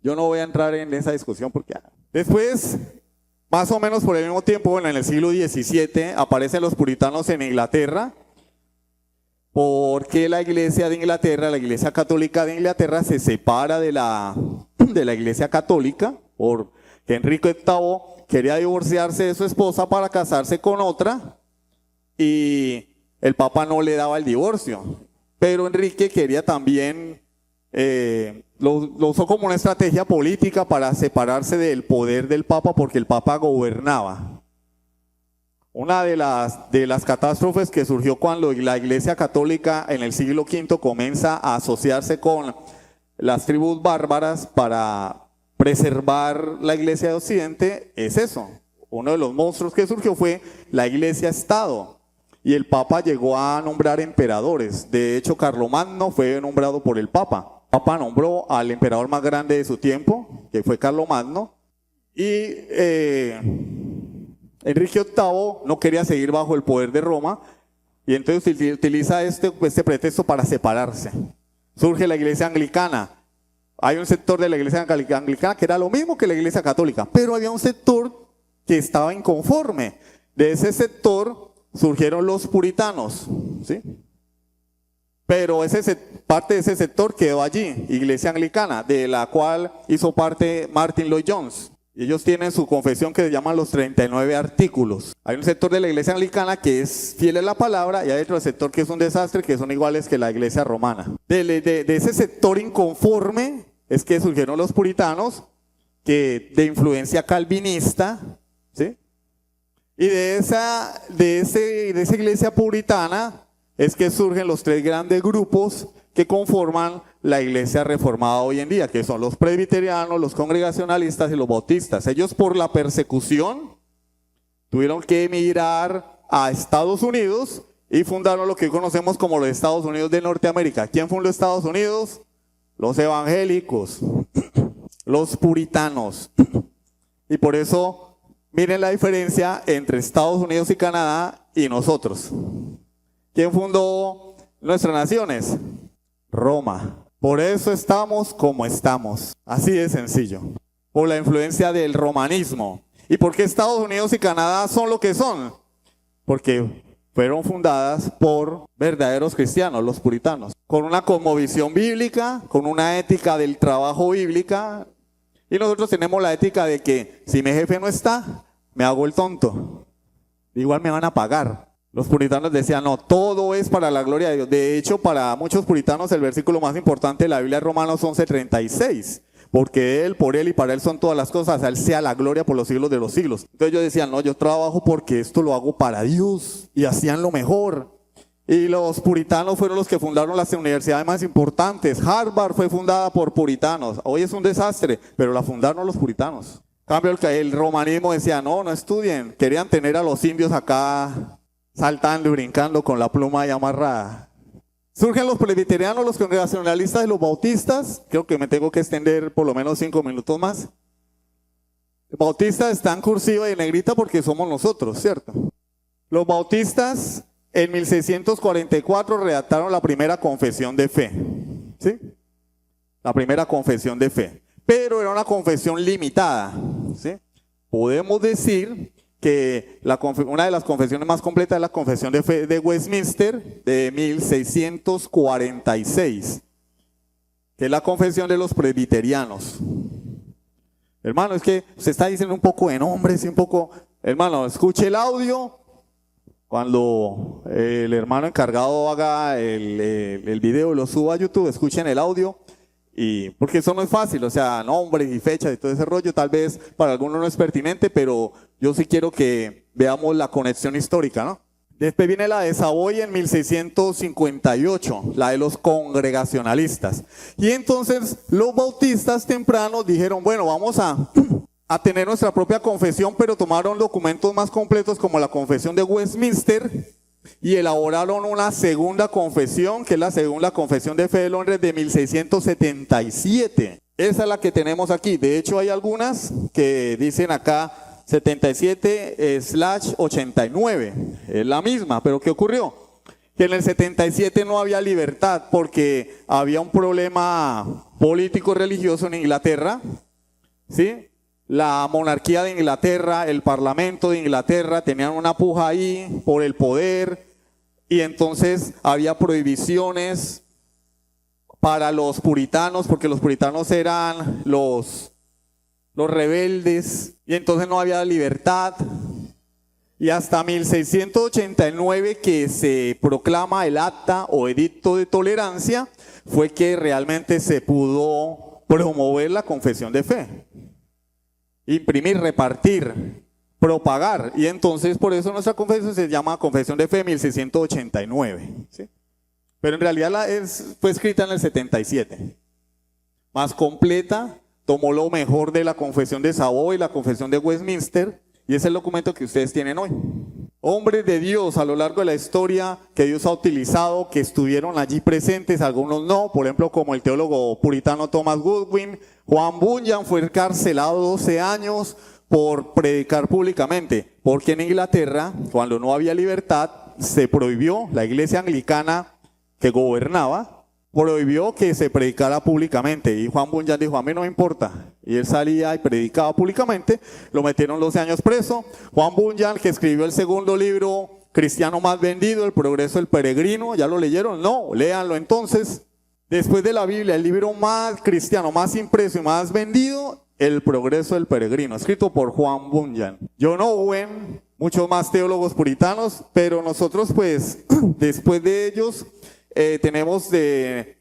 Yo no voy a entrar en esa discusión porque... Después, más o menos por el mismo tiempo, bueno, en el siglo XVII, aparecen los puritanos en Inglaterra, porque la iglesia de Inglaterra, la iglesia católica de Inglaterra se separa de la iglesia católica, porque Enrique VIII quería divorciarse de su esposa para casarse con otra y el Papa no le daba el divorcio. Pero Enrique quería también, lo usó como una estrategia política para separarse del poder del Papa porque el Papa gobernaba. Una de las catástrofes que surgió cuando la Iglesia Católica en el siglo V comienza a asociarse con las tribus bárbaras para preservar la Iglesia de Occidente es eso. Uno de los monstruos que surgió fue la Iglesia-Estado y el Papa llegó a nombrar emperadores. De hecho, Carlomagno fue nombrado por el Papa. El Papa nombró al emperador más grande de su tiempo, que fue Carlomagno, y Enrique VIII no quería seguir bajo el poder de Roma y entonces utiliza este pretexto para separarse. Surge la iglesia anglicana. Hay un sector de la iglesia anglicana que era lo mismo que la iglesia católica, pero había un sector que estaba inconforme. De ese sector surgieron los puritanos, ¿sí? Pero parte de ese sector quedó allí, iglesia anglicana, de la cual hizo parte Martin Lloyd-Jones. Y ellos tienen su confesión que se llama los 39 artículos. Hay un sector de la iglesia anglicana que es fiel a la palabra y hay otro sector que es un desastre, que son iguales que la iglesia romana. De ese sector inconforme es que surgieron los puritanos, que de influencia calvinista, ¿sí? Y de esa iglesia puritana es que surgen los tres grandes grupos que conforman la iglesia reformada hoy en día, que son los presbiterianos, los congregacionalistas y los bautistas. Ellos por la persecución tuvieron que emigrar a Estados Unidos y fundaron lo que conocemos como los Estados Unidos de Norteamérica. ¿Quién fundó Estados Unidos? Los evangélicos, los puritanos. Y por eso, miren la diferencia entre Estados Unidos y Canadá y nosotros. ¿Quién fundó nuestras naciones? Roma. Por eso estamos como estamos. Así de sencillo. Por la influencia del romanismo. ¿Y por qué Estados Unidos y Canadá son lo que son? Porque fueron fundadas por verdaderos cristianos, los puritanos. Con una cosmovisión bíblica, con una ética del trabajo bíblica. Y nosotros tenemos la ética de que si mi jefe no está, me hago el tonto. Igual me van a pagar. Los puritanos decían, no, todo es para la gloria de Dios. De hecho, para muchos puritanos el versículo más importante de la Biblia es Romanos 11:36. Porque de Él, por Él y para Él son todas las cosas, a Él sea la gloria por los siglos de los siglos. Entonces ellos decían, no, yo trabajo porque esto lo hago para Dios. Y hacían lo mejor. Y los puritanos fueron los que fundaron las universidades más importantes. Harvard fue fundada por puritanos. Hoy es un desastre, pero la fundaron los puritanos. En cambio, el romanismo decía, no estudien. Querían tener a los indios acá saltando y brincando con la pluma ahí amarrada. Surgen los presbiterianos, los congregacionalistas y los bautistas. Creo que me tengo que extender por lo menos 5 minutos más. Los bautistas están cursiva y en negrita porque somos nosotros, ¿cierto? Los bautistas en 1644 redactaron la primera confesión de fe. ¿Sí? La primera confesión de fe. Pero era una confesión limitada. ¿Sí? Podemos decir que una de las confesiones más completas es la confesión de fe de Westminster de 1646, que es la confesión de los presbiterianos. Hermano, es que se está diciendo un poco de nombres y un poco, hermano, escuche el audio. Cuando el hermano encargado haga el video y lo suba a YouTube, escuchen el audio. Y porque eso no es fácil, o sea, nombres y fechas y todo ese rollo, tal vez para algunos no es pertinente, pero yo sí quiero que veamos la conexión histórica, ¿no? Después viene la de Savoy en 1658, la de los congregacionalistas. Y entonces los bautistas tempranos dijeron, bueno, vamos a tener nuestra propia confesión, pero tomaron documentos más completos como la confesión de Westminster y elaboraron una segunda confesión, que es la segunda confesión de fe de Londres de 1677. Esa es la que tenemos aquí. De hecho, hay algunas que dicen acá 77/89. Es la misma, pero ¿qué ocurrió? Que en el 77 no había libertad porque había un problema político religioso en Inglaterra, ¿sí? La monarquía de Inglaterra, el parlamento de Inglaterra tenían una puja ahí por el poder y entonces había prohibiciones para los puritanos porque los puritanos eran los rebeldes y entonces no había libertad. Y hasta 1689 que se proclama el acta o edicto de tolerancia fue que realmente se pudo promover la confesión de fe. Imprimir, repartir, propagar. Y entonces por eso nuestra confesión se llama Confesión de Fe 1689. ¿Sí? Pero en realidad fue escrita en el 77. Más completa, tomó lo mejor de la Confesión de Savoy y la Confesión de Westminster. Y es el documento que ustedes tienen hoy. Hombres de Dios a lo largo de la historia que Dios ha utilizado, que estuvieron allí presentes, algunos no, por ejemplo como el teólogo puritano Thomas Goodwin. Juan Bunyan fue encarcelado 12 años por predicar públicamente, porque en Inglaterra, cuando no había libertad, se prohibió, la iglesia anglicana que gobernaba, prohibió que se predicara públicamente. Y Juan Bunyan dijo, a mí no me importa. Y él salía y predicaba públicamente, lo metieron 12 años preso. Juan Bunyan, que escribió el segundo libro cristiano más vendido, El progreso del peregrino, ¿ya lo leyeron? No, léanlo entonces. Después de la Biblia, el libro más cristiano, más impreso y más vendido, El progreso del peregrino, escrito por Juan Bunyan. John Owen, muchos más teólogos puritanos, pero nosotros pues, después de ellos, tenemos de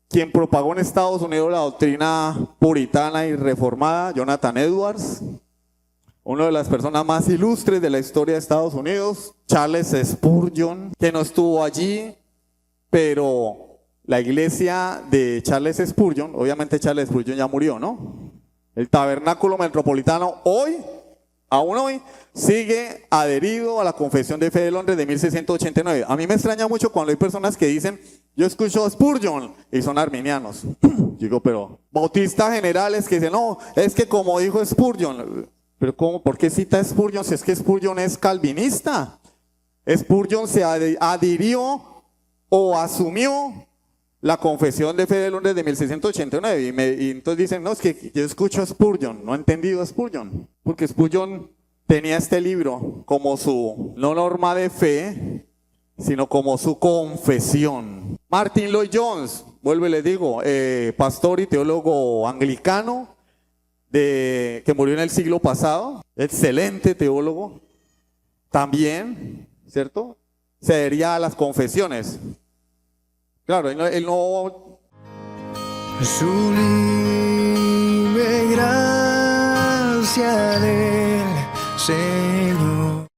quien propagó en Estados Unidos la doctrina puritana y reformada, Jonathan Edwards, una de las personas más ilustres de la historia de Estados Unidos, Charles Spurgeon, que no estuvo allí, pero la iglesia de Charles Spurgeon, obviamente Charles Spurgeon ya murió, ¿no? El tabernáculo metropolitano aún hoy, sigue adherido a la Confesión de Fe de Londres de 1689. A mí me extraña mucho cuando hay personas que dicen, yo escucho a Spurgeon y son arminianos. Digo, pero bautistas generales que dicen, no, es que como dijo Spurgeon. Pero ¿cómo? ¿Por qué cita Spurgeon si es que Spurgeon es calvinista? Spurgeon se adhirió o asumió la Confesión de Fe de Londres de 1689 y entonces dicen, no, es que yo escucho a Spurgeon, no he entendido a Spurgeon, porque Spurgeon tenía este libro como su, no norma de fe, sino como su confesión. Martin Lloyd Jones, vuelvo y les digo, pastor y teólogo anglicano, que murió en el siglo pasado, excelente teólogo, también, ¿cierto? Se adhería a las confesiones. Claro, él no... Sublime gracia del Señor.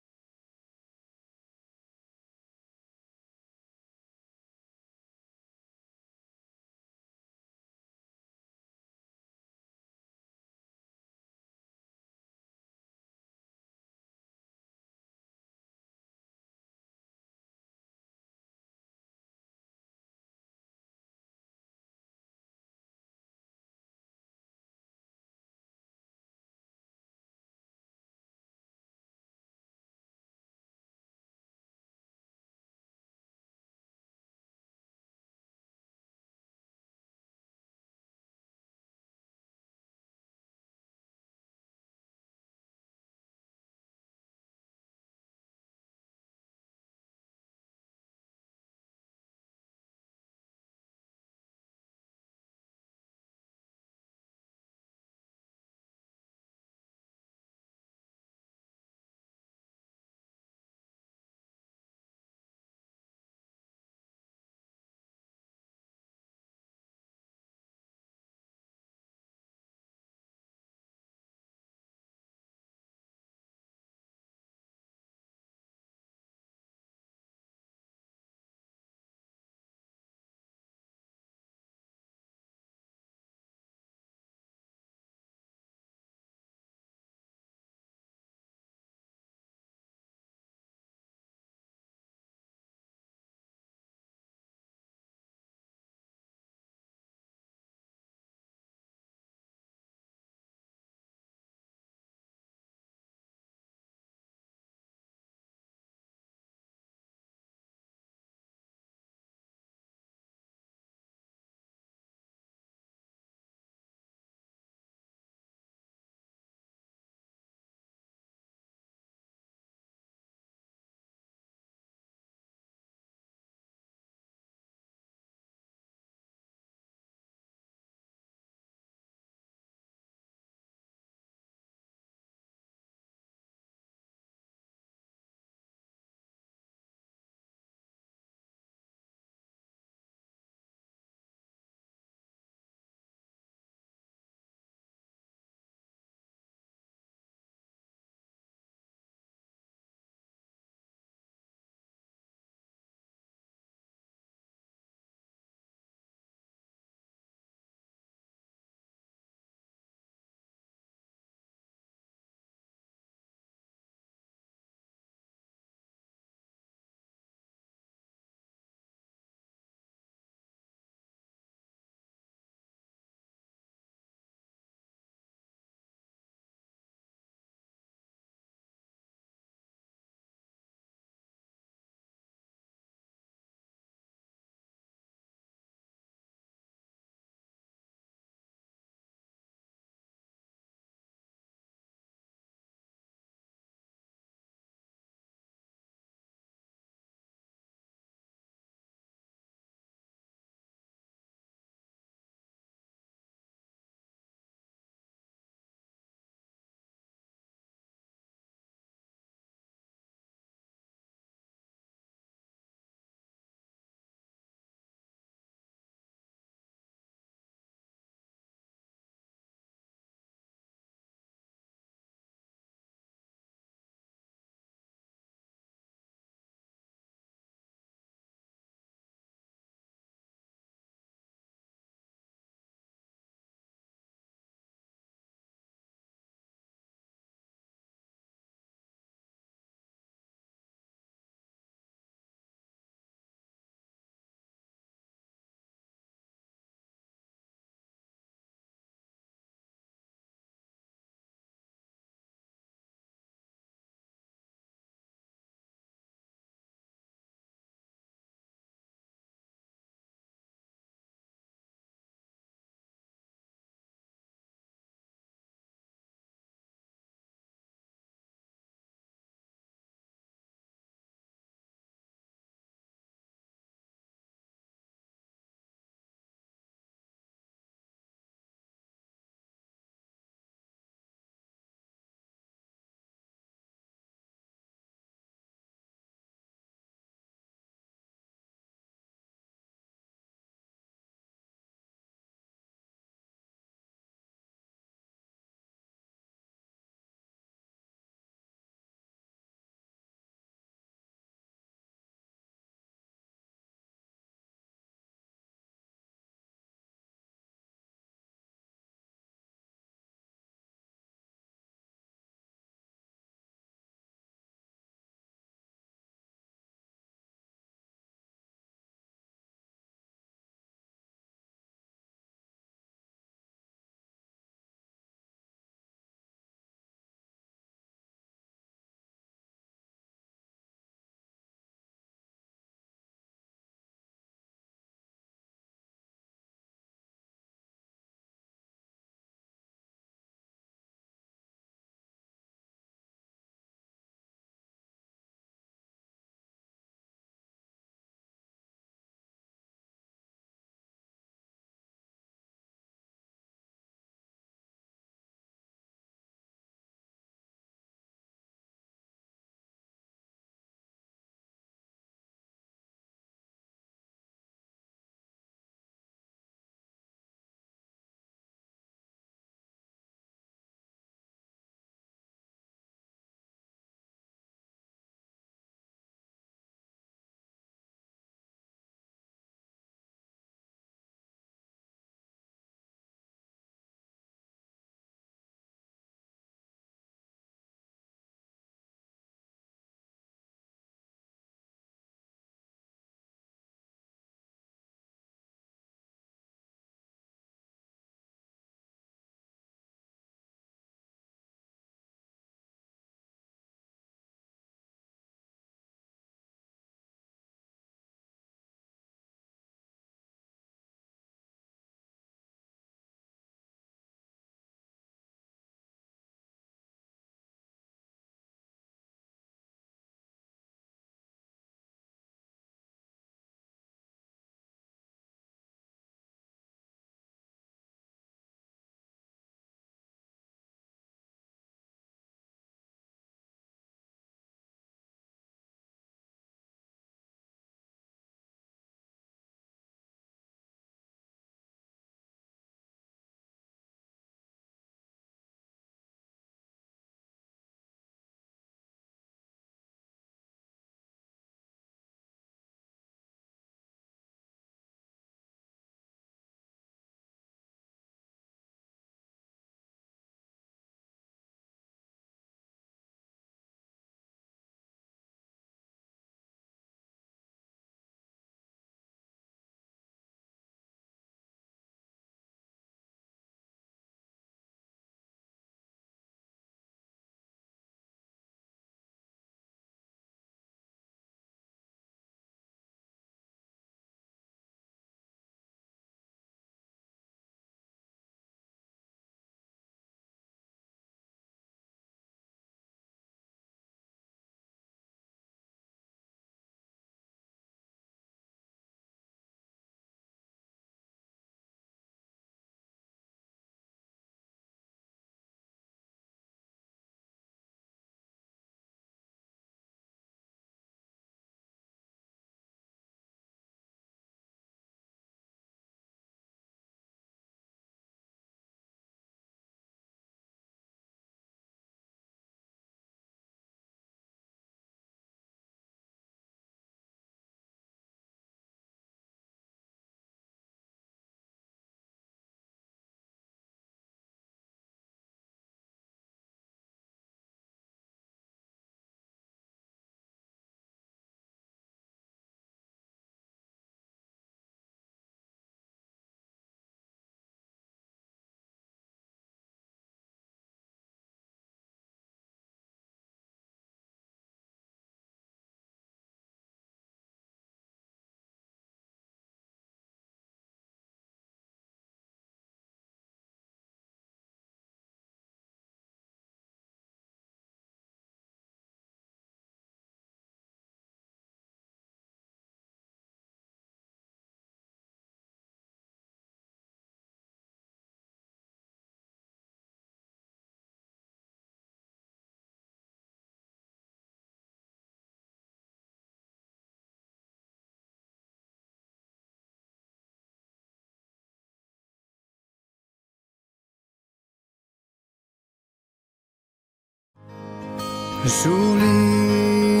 sublime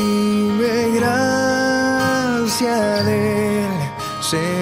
gracia del Señor.